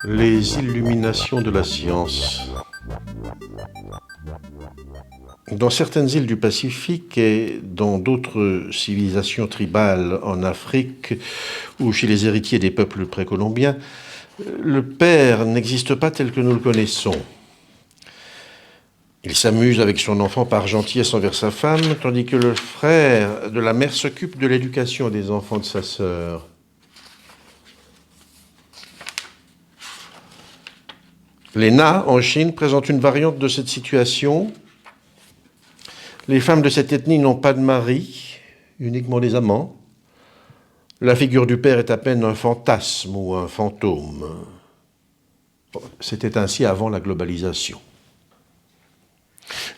Les illuminations de la science. Dans certaines îles du Pacifique et dans d'autres civilisations tribales en Afrique ou chez les héritiers des peuples précolombiens, le père n'existe pas tel que nous le connaissons. Il s'amuse avec son enfant par gentillesse envers sa femme, tandis que le frère de la mère s'occupe de l'éducation des enfants de sa sœur. Les Na, en Chine, présentent une variante de cette situation. Les femmes de cette ethnie n'ont pas de mari, uniquement des amants. La figure du père est à peine un fantasme ou un fantôme. C'était ainsi avant la globalisation.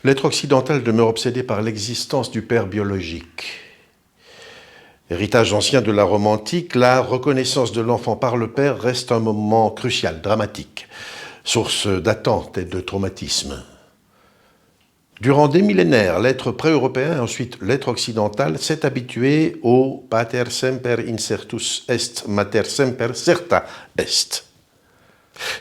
L'être occidental demeure obsédé par l'existence du père biologique. Héritage ancien de la Rome antique, la reconnaissance de l'enfant par le père reste un moment crucial, dramatique, source d'attente et de traumatisme. Durant des millénaires, l'être pré-européen et ensuite l'être occidental s'est habitué au pater semper incertus est, mater semper certa est.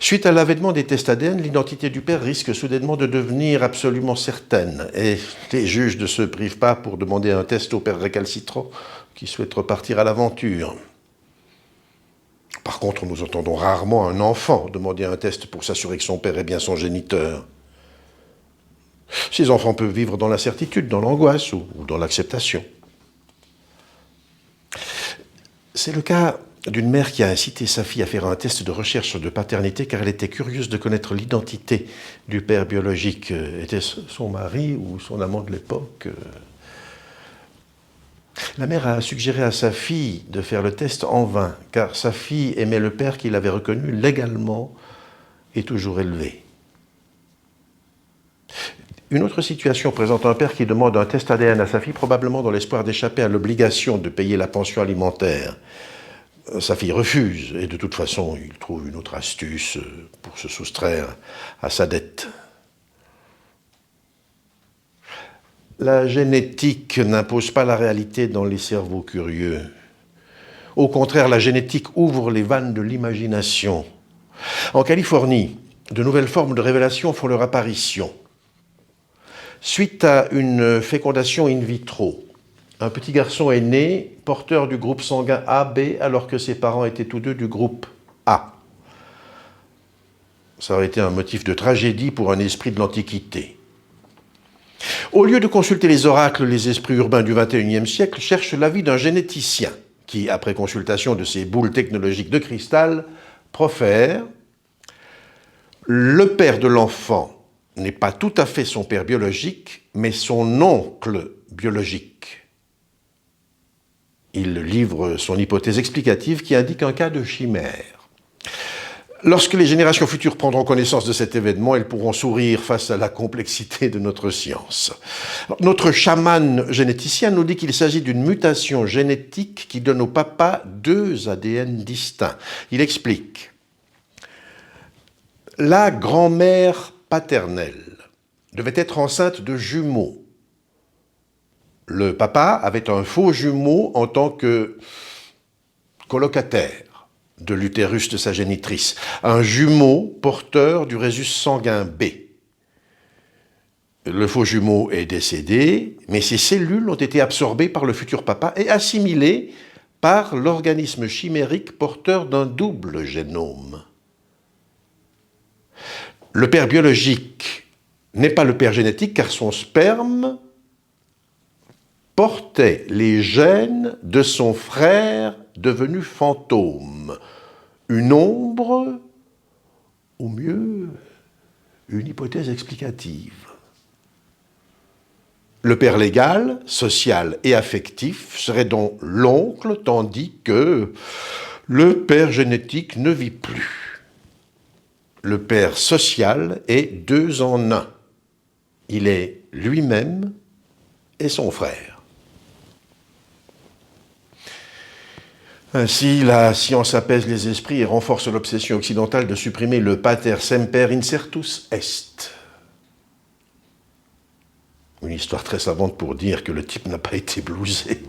Suite à l'avènement des tests ADN, l'identité du père risque soudainement de devenir absolument certaine. Et les juges ne se privent pas pour demander un test au père récalcitrant qui souhaite repartir à l'aventure. Par contre, nous entendons rarement un enfant demander un test pour s'assurer que son père est bien son géniteur. Ces enfants peuvent vivre dans l'incertitude, dans l'angoisse ou dans l'acceptation. C'est le cas d'une mère qui a incité sa fille à faire un test de recherche de paternité car elle était curieuse de connaître l'identité du père biologique. Était-ce son mari ou son amant de l'époque? La mère a suggéré à sa fille de faire le test en vain, car sa fille aimait le père qu'il avait reconnu légalement et toujours élevé. Une autre situation présente un père qui demande un test ADN à sa fille, probablement dans l'espoir d'échapper à l'obligation de payer la pension alimentaire. Sa fille refuse, et de toute façon, il trouve une autre astuce pour se soustraire à sa dette. La génétique n'impose pas la réalité dans les cerveaux curieux. Au contraire, la génétique ouvre les vannes de l'imagination. En Californie, de nouvelles formes de révélation font leur apparition. Suite à une fécondation in vitro, un petit garçon est né porteur du groupe sanguin AB alors que ses parents étaient tous deux du groupe A. Ça aurait été un motif de tragédie pour un esprit de l'Antiquité. Au lieu de consulter les oracles, les esprits urbains du XXIe siècle cherchent l'avis d'un généticien qui, après consultation de ces boules technologiques de cristal, profère « Le père de l'enfant n'est pas tout à fait son père biologique, mais son oncle biologique. » Il livre son hypothèse explicative qui indique un cas de chimère. Lorsque les générations futures prendront connaissance de cet événement, elles pourront sourire face à la complexité de notre science. Alors, notre chaman généticien nous dit qu'il s'agit d'une mutation génétique qui donne au papa 2 ADN distincts. Il explique. La grand-mère paternelle devait être enceinte de jumeaux. Le papa avait un faux jumeau en tant que colocataire de l'utérus de sa génitrice, un jumeau porteur du rhésus sanguin B. Le faux jumeau est décédé, mais ses cellules ont été absorbées par le futur papa et assimilées par l'organisme chimérique porteur d'un double génome. Le père biologique n'est pas le père génétique car son sperme portait les gènes de son frère devenu fantôme. Une ombre, ou mieux, une hypothèse explicative. Le père légal, social et affectif serait donc l'oncle, tandis que le père génétique ne vit plus. Le père social est 2 en 1. Il est lui-même et son frère. Ainsi, la science apaise les esprits et renforce l'obsession occidentale de supprimer le pater semper incertus est. Une histoire très savante pour dire que le type n'a pas été blousé.